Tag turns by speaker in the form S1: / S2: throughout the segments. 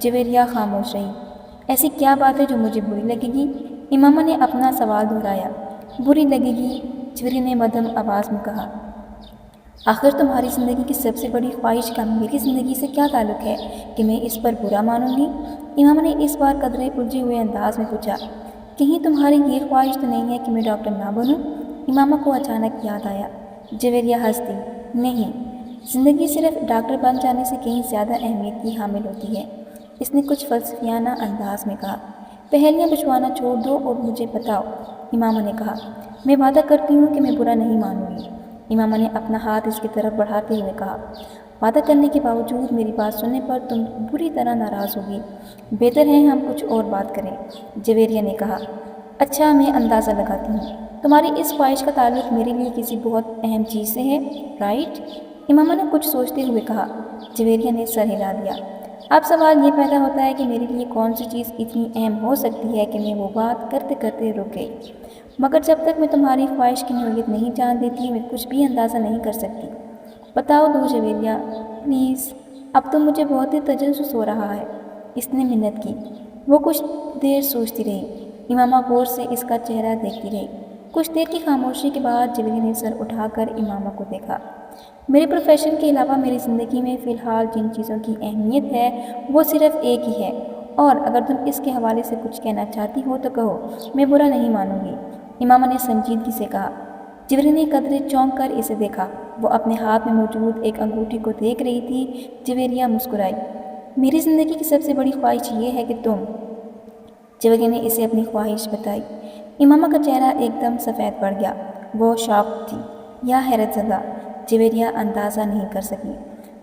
S1: جویریہ خاموش رہی۔ ایسی کیا بات ہے جو مجھے بری لگے گی؟ امامہ نے اپنا سوال دہرایا۔ بری لگے گی؟ جویریہ نے مدھم آواز میں کہا۔ آخر تمہاری زندگی کی سب سے بڑی خواہش کا میری زندگی سے کیا تعلق ہے کہ میں اس پر برا مانوں گی؟ امامہ نے اس بار قدرے الجھے ہوئے انداز میں پوچھا۔ کہیں تمہاری یہ خواہش تو نہیں ہے کہ میں ڈاکٹر نہ بنوں؟ امامہ کو اچانک یاد آیا۔ جویریہ ہنس دی۔ نہیں، زندگی صرف ڈاکٹر بن جانے سے کہیں زیادہ اہمیت کی حامل ہوتی ہے، اس نے کچھ فلسفیانہ انداز میں کہا۔ پہیلیاں بچھوانا چھوڑ دو اور مجھے بتاؤ، امامہ نے کہا۔ میں وعدہ کرتی ہوں کہ میں برا نہیں مانوں گی، امامہ نے اپنا ہاتھ اس کی طرف بڑھاتے ہوئے کہا۔ وعدہ کرنے کے باوجود میری بات سننے پر تم بری طرح ناراض ہوگی۔ بہتر ہے ہم کچھ اور بات کریں، جویریہ نے کہا۔ اچھا، میں اندازہ لگاتی ہوں تمہاری اس خواہش کا تعلق میرے لیے کسی بہت اہم چیز سے ہے، رائٹ؟ امامہ نے کچھ سوچتے ہوئے کہا۔ جویریہ نے سر ہلا دیا۔ اب سوال یہ پیدا ہوتا ہے کہ میرے لیے کون سی چیز اتنی اہم ہو سکتی ہے کہ میں وہ بات کرتے کرتے رک گئی، مگر جب تک میں تمہاری خواہش کی نوعیت نہیں جان لیتی میں کچھ بھی اندازہ نہیں کر سکتی۔ بتاؤ دو جویریہ، پلیز، اب تو مجھے بہت ہی تجسس ہو رہا ہے، اس نے منت کی۔ وہ کچھ دیر سوچتی رہی۔ امامہ غور سے اس کا چہرہ دیکھتی رہی۔ کچھ دیر کی خاموشی کے بعد جویریہ نے سر اٹھا کر امامہ کو دیکھا۔ میرے پروفیشن کے علاوہ میری زندگی میں فی الحال جن چیزوں کی اہمیت ہے وہ صرف ایک ہی ہے، اور اگر تم اس کے حوالے سے کچھ کہنا چاہتی ہو تو کہو، میں برا نہیں مانوں گی، امامہ نے سنجیدگی سے کہا۔ جویریہ نے قدرے چونک کر اسے دیکھا۔ وہ اپنے ہاتھ میں موجود ایک انگوٹھی کو دیکھ رہی تھی۔ جویریہ مسکرائی۔ میری زندگی کی سب سے بڑی خواہش یہ ہے کہ تم، جویریہ نے اسے اپنی خواہش بتائی۔ امامہ کا چہرہ ایک دم سفید پڑ گیا۔ وہ شاک تھی یا حیرت زدہ، جویریہ اندازہ نہیں کر سکی،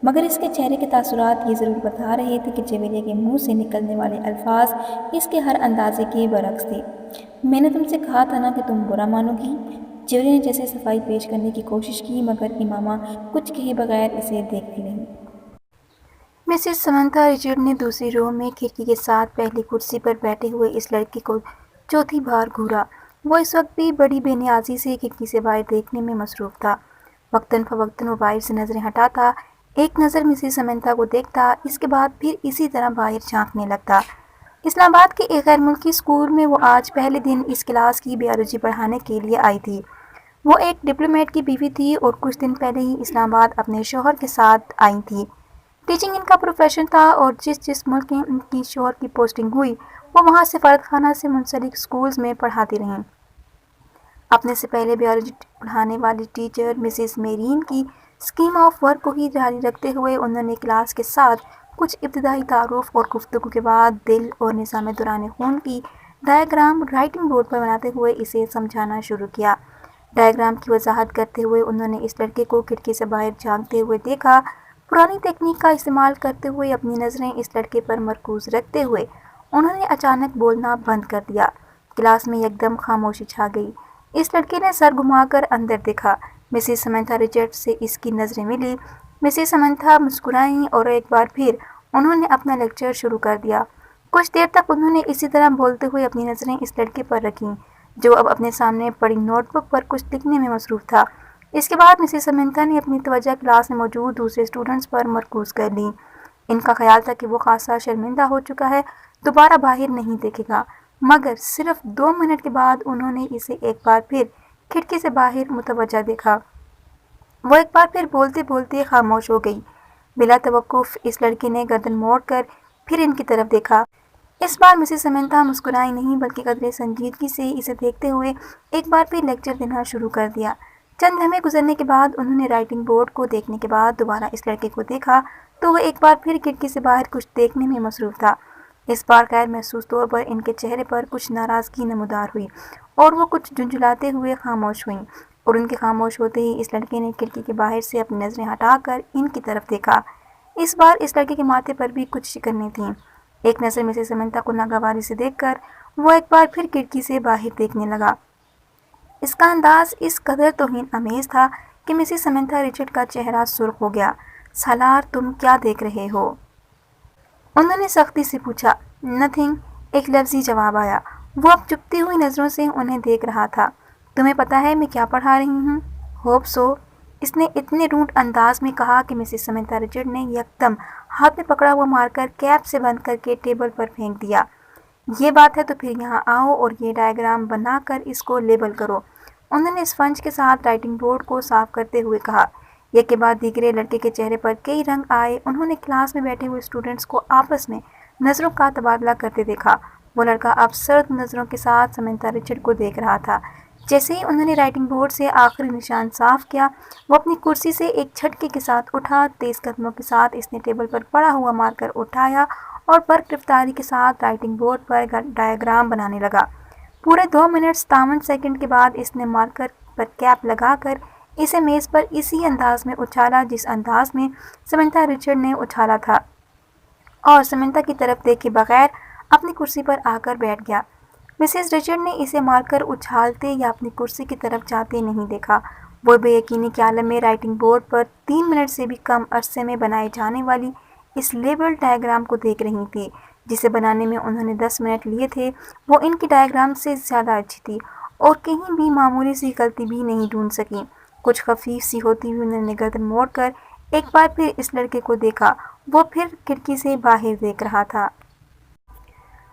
S1: مگر اس کے چہرے کے تاثرات یہ ضرور بتا رہے تھے کہ جویریہ کے منہ سے نکلنے والے الفاظ اس کے ہر اندازے کے برعکس تھے۔ میں نے تم سے کہا تھا نا کہ تم برا مانو گی، جویریہ نے جیسے صفائی پیش کرنے کی کوشش کی، مگر امامہ کچھ کہے بغیر اسے دیکھتی رہی۔ مسز سمنتھا رچرڈ نے دوسری رو میں کھڑکی کے ساتھ پہلی کرسی پر بیٹھے ہوئے اس لڑکے کو چوتھی بار گھورا۔ وہ اس وقت بھی بڑی بے نیازی سے کھڑکی سے باہر دیکھنے میں مصروف تھا۔ وقتاً فوقتاً وہ باہر سے نظریں ہٹاتا، ایک نظر مسز سمنتھا کو دیکھتا، اس کے بعد پھر اسی طرح باہر جھانکنے لگتا۔ اسلام آباد کے ایک غیر ملکی اسکول میں وہ آج پہلے دن اس کلاس کی بیالوجی پڑھانے کے لیے آئی تھی۔ وہ ایک ڈپلومیٹ کی بیوی تھی اور کچھ دن پہلے ہی اسلام آباد اپنے شوہر کے ساتھ آئی تھی۔ ٹیچنگ ان کا پروفیشن تھا اور جس ملک میں ان کی شوہر کی پوسٹنگ ہوئی وہ وہاں سفارت خانہ سے منسلک اسکولز میں پڑھاتی رہیں۔ اپنے سے پہلے بیالوجی پڑھانے والی ٹیچر مسز میرین کی اسکیم آف ورک کو ہی جاری رکھتے ہوئے انہوں نے کلاس کے ساتھ کچھ ابتدائی تعارف اور گفتگو کے بعد دل اور نظام دوران خون کی ڈائیگرام رائٹنگ بورڈ پر بناتے ہوئے اسے سمجھانا شروع کیا۔ ڈائیگرام کی وضاحت کرتے ہوئے انہوں نے اس لڑکے کو کھڑکی سے باہر جھانکتے ہوئے دیکھا۔ پرانی تکنیک کا استعمال کرتے ہوئے اپنی نظریں اس لڑکے پر مرکوز رکھتے ہوئے انہوں نے اچانک بولنا بند کر دیا۔ کلاس میں یکدم خاموشی چھا گئی۔ اس لڑکے نے سر گھما کر اندر دیکھا۔ مسز سمنتھا رچرڈ سے اس کی نظریں ملی۔ مسز سمنتھا مسکرائیں اور ایک بار پھر انہوں نے اپنا لیکچر شروع کر دیا۔ کچھ دیر تک انہوں نے اسی طرح بولتے ہوئے اپنی نظریں اس لڑکے پر رکھیں جو اب اپنے سامنے پڑی نوٹ بک پر کچھ لکھنے میں مصروف تھا۔ اس کے بعد مسز سمنتھا نے اپنی توجہ کلاس میں موجود دوسرے اسٹوڈنٹس پر مرکوز کر لی۔ ان کا خیال تھا کہ وہ خاصا شرمندہ ہو چکا ہے، دوبارہ باہر نہیں دیکھے گا، مگر صرف 2 منٹ کے بعد انہوں نے اسے ایک بار پھر کھڑکی سے باہر متوجہ دیکھا۔ وہ ایک بار پھر بولتے بولتے خاموش ہو گئی۔ بلا توقف اس لڑکے نے گردن موڑ کر پھر ان کی طرف دیکھا۔ اس بار مسز سمنتھا مسکرائی نہیں بلکہ قدرے سنجیدگی سے اسے دیکھتے ہوئے ایک بار پھر لیکچر دینا شروع کر دیا۔ چند لمحے گزرنے کے بعد انہوں نے رائٹنگ بورڈ کو دیکھنے کے بعد دوبارہ اس لڑکے کو دیکھا تو وہ ایک بار پھر کھڑکی سے باہر کچھ دیکھنے میں مصروف تھا۔ اس بار غیر محسوس طور پر ان کے چہرے پر کچھ ناراضگی نمودار ہوئی اور وہ کچھ جھنجھلاتے ہوئے خاموش ہوئیں، اور ان کے خاموش ہوتے ہی اس لڑکے نے کھڑکی کے باہر سے اپنی نظریں ہٹا کر ان کی طرف دیکھا۔ اس بار اس لڑکے کے ماتھے پر بھی کچھ شکنیں تھیں۔ ایک نظر مسز سمنتھا کو ناگواری سے دیکھ کر وہ ایک بار پھر کھڑکی سے باہر دیکھنے لگا۔ اس کا انداز اس قدر توہین آمیز تھا کہ مسز سمنتھا رچرڈ کا چہرہ سرخ ہو گیا۔ سالار، تم کیا دیکھ رہے ہو؟ انہوں نے سختی سے پوچھا۔ نتھنگ، ایک لفظی جواب آیا۔ وہ اب چپتی ہوئی نظروں سے انہیں دیکھ رہا تھا۔ تمہیں پتا ہے میں کیا پڑھا رہی ہوں؟ ہوپ سو، اس نے اتنے رونٹ انداز میں کہا کہ مسز سمنتھا رچرڈ نے یکدم ہاتھ میں پکڑا ہوا مارکر کیپ سے بند کر کے ٹیبل پر پھینک دیا۔ یہ بات ہے تو پھر یہاں آؤ اور یہ ڈائیگرام بنا کر اس کو لیبل کرو۔ انہوں نے اسفنج کے ساتھ رائٹنگ بورڈ کو صاف کرتے ہوئے کہا۔ ایک کے بعد دیگرے لڑکے کے چہرے پر کئی رنگ آئے۔ انہوں نے کلاس میں بیٹھے ہوئے اسٹوڈنٹس کو آپس میں نظروں کا تبادلہ کرتے دیکھا۔ وہ لڑکا اب سرد نظروں کے ساتھ سمنتھا رچرڈ کو دیکھ رہا تھا۔ جیسے ہی انہوں نے رائٹنگ بورڈ سے آخری نشان صاف کیا، وہ اپنی کرسی سے ایک جھٹکے کے ساتھ اٹھا۔ تیز قدموں کے ساتھ اس نے ٹیبل پر پڑا ہوا مارکر اٹھایا اور برق رفتاری کے ساتھ رائٹنگ بورڈ پر ڈائیگرام بنانے لگا۔ پورے 2 منٹ 57 سیکنڈ کے بعد اس نے مارکر پر کیپ لگا کر اسے میز پر اسی انداز میں اچھالا جس انداز میں سمنتھا رچرڈ نے اچھالا تھا، اور سمنتھا کی طرف دیکھے بغیر اپنی کرسی پر آ کر بیٹھ گیا۔ مسز رچرڈ نے اسے مارکر اچھالتے یا اپنی کرسی کی طرف جاتے نہیں دیکھا۔ وہ بے یقینی کے عالم میں رائٹنگ بورڈ پر 3 منٹ سے بھی کم عرصے میں بنائے جانے والی اس لیبل ڈائیگرام کو دیکھ رہی تھی، جسے بنانے میں انہوں نے 10 منٹ لیے تھے۔ وہ ان کی ڈائیگرام سے زیادہ اچھی تھی اور کہیں بھی معمولی سی غلطی بھی نہیں ڈھونڈ سکی۔ کچھ خفیف سی ہوتی ہوئی انہوں نے گردن موڑ کر ایک بار پھر اس لڑکے کو دیکھا۔ وہ پھر کھڑکی سے باہر دیکھ رہا تھا۔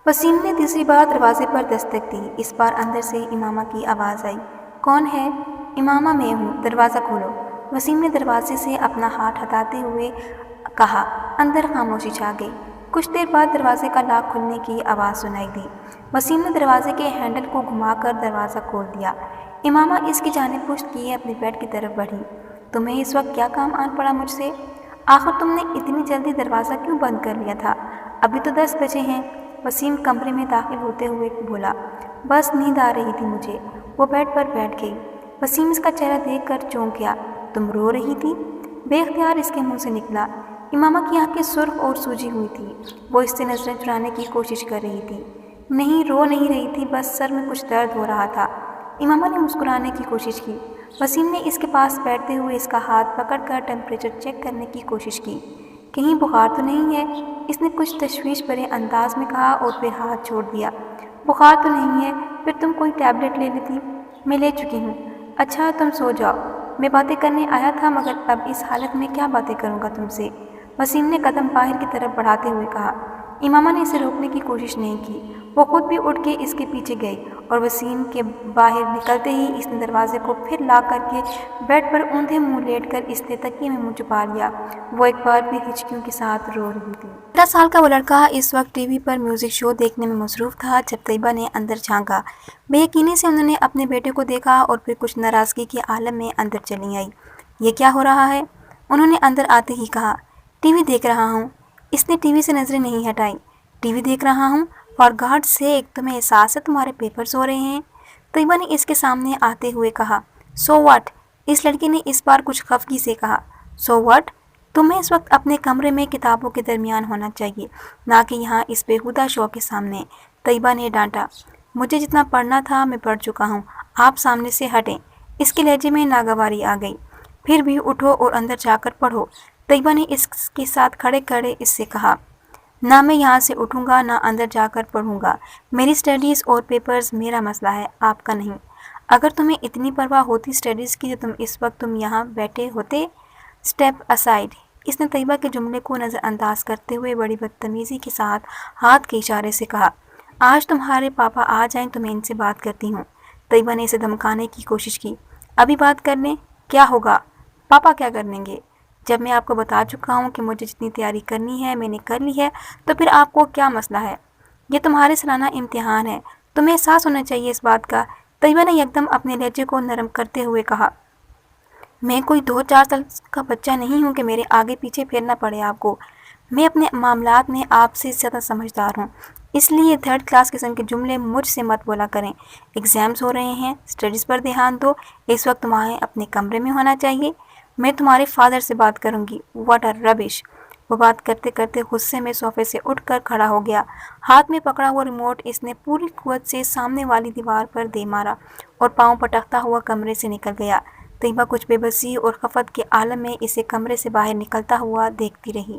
S1: وسیم نے تیسری بار دروازے پر دستک دی۔ اس بار اندر سے امامہ کی آواز آئی۔ کون ہے؟ امامہ میں ہوں، دروازہ کھولو۔ وسیم نے دروازے سے اپنا ہاتھ ہٹاتے ہوئے کہا۔ اندر خاموشی چھا گئی۔ کچھ دیر بعد دروازے کا لاک کھلنے کی آواز سنائی دی۔ وسیم نے دروازے کے ہینڈل کو گھما کر دروازہ کھول دیا۔ امامہ اس کی جانب پشت کیے اپنے بیڈ کی طرف بڑھی۔ تمہیں اس وقت کیا کام آن پڑا مجھ سے؟ آخر تم نے اتنی جلدی دروازہ کیوں بند کر لیا تھا؟ ابھی تو 10 بجے ہیں۔ وسیم کمرے میں داخل ہوتے ہوئے بولا۔ بس نیند آ رہی تھی مجھے۔ وہ بیڈ پر بیٹھ گئی۔ وسیم اس کا چہرہ دیکھ کر چونک گیا۔ تم رو رہی تھی؟ بے اختیار اس کے منہ سے نکلا۔ امامہ کی آنکھیں سرخ اور سوجی ہوئی تھی۔ وہ اس سے نظریں چرانے کی کوشش کر رہی تھی۔ نہیں، رو نہیں رہی تھی، بس سر میں کچھ درد ہو رہا تھا۔ امامہ نے مسکرانے کی کوشش کی۔ وسیم نے اس کے پاس بیٹھتے ہوئے اس کا ہاتھ پکڑ کر ٹمپریچر چیک کرنے کی کوشش کی۔ کہیں بخار تو نہیں ہے؟ اس نے کچھ تشویش بھرے انداز میں کہا اور پھر ہاتھ چھوڑ دیا۔ بخار تو نہیں ہے، پھر تم کوئی ٹیبلٹ لے لیتی۔ میں لے چکی ہوں۔ اچھا تم سو جاؤ، میں باتیں کرنے آیا تھا مگر اب اس حالت میں کیا باتیں کروں گا تم سے، وسیم نے قدم باہر کی طرف بڑھاتے ہوئے کہا۔ امامہ نے اسے روکنے کی کوشش نہیں کی۔ وہ خود بھی اٹھ کے اس کے پیچھے گئی اور وسیم کے باہر نکلتے ہی اس نے دروازے کو پھر لاک کر کے بیڈ پر اوندھے منہ لیٹ کر اس نے تکیے میں منہ چھپا لیا۔ وہ ایک بار پھر ہچکیوں کے ساتھ رو رہی تھی۔ 13 سال کا وہ لڑکا اس وقت ٹی وی پر میوزک شو دیکھنے میں مصروف تھا۔ جب طیبہ نے اندر جھانکا، بے یقینی سے انہوں نے اپنے بیٹے کو دیکھا اور پھر کچھ ناراضگی کے عالم میں اندر چلی آئی۔ یہ کیا ہو رہا ہے؟ انہوں نے اندر آتے ہی کہا۔ ٹی وی دیکھ رہا ہوں۔ اس نے ٹی وی سے نظریں نہیں ہٹائیں۔ ٹی وی دیکھ رہا ہوں؟ فار گاڈ سیک، تمہیں احساس ہے تمہارے پیپرز ہو رہے ہیں؟ طیبہ نے اس کے سامنے آتے ہوئے کہا۔ So what? اس لڑکی نے اس بار کچھ خفگی سے کہا۔ So what? تمہیں اس وقت اپنے کمرے میں کتابوں کے درمیان ہونا چاہیے، نہ کہ یہاں اس بےہودہ شو کے سامنے، طیبہ نے ڈانٹا۔ مجھے جتنا پڑھنا تھا میں پڑھ چکا ہوں، آپ سامنے سے ہٹیں۔ اس کے لہجے میں ناگواری آ گئی۔ پھر بھی اٹھو اور اندر جا کر پڑھو، طیبہ نے اس کے ساتھ کھڑے کھڑے اس سے کہا۔ نہ میں یہاں سے اٹھوں گا نہ اندر جا کر پڑھوں گا۔ میری اسٹڈیز اور پیپرز میرا مسئلہ ہے، آپ کا نہیں۔ اگر تمہیں اتنی پرواہ ہوتی اسٹڈیز کی تو اس وقت تم یہاں بیٹھے ہوتے۔ اسٹیپ اسائڈ، اس نے طیبہ کے جملے کو نظر انداز کرتے ہوئے بڑی بدتمیزی کے ساتھ ہاتھ کے اشارے سے کہا۔ آج تمہارے پاپا آ جائیں تو میں ان سے بات کرتی ہوں۔ طیبہ نے اسے دھمکانے کی کوشش کی۔ ابھی بات کر لیں؟ کیا ہوگا؟ پاپا کیا کر لیں گے؟ جب میں آپ کو بتا چکا ہوں کہ مجھے جتنی تیاری کرنی ہے میں نے کر لی ہے تو پھر آپ کو کیا مسئلہ ہے؟ یہ تمہارے سالانہ امتحان ہے، تمہیں احساس ہونا چاہیے اس بات کا، طیبہ نے یکدم اپنے لہجے کو نرم کرتے ہوئے کہا۔ میں کوئی 2-4 سال کا بچہ نہیں ہوں کہ میرے آگے پیچھے پھرنا پڑے آپ کو۔ میں اپنے معاملات میں آپ سے زیادہ سمجھدار ہوں، اس لیے 3rd کلاس قسم کے جملے مجھ سے مت بولا کریں۔ ایگزامز ہو رہے ہیں، اسٹڈیز پر دھیان دو، اس وقت تمہیں اپنے کمرے میں ہونا چاہیے۔ میں تمہارے فادر سے بات کروں گی۔ واٹ اے ربش! وہ بات کرتے کرتے غصے میں صوفے سے اٹھ کر کھڑا ہو گیا۔ ہاتھ میں پکڑا ہوا ریموٹ اس نے پوری قوت سے سامنے والی دیوار پر دے مارا اور پاؤں پٹکتا ہوا کمرے سے نکل گیا۔ طیبہ کچھ بے بسی اور خفت کے عالم میں اسے کمرے سے باہر نکلتا ہوا دیکھتی رہی۔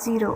S1: 0।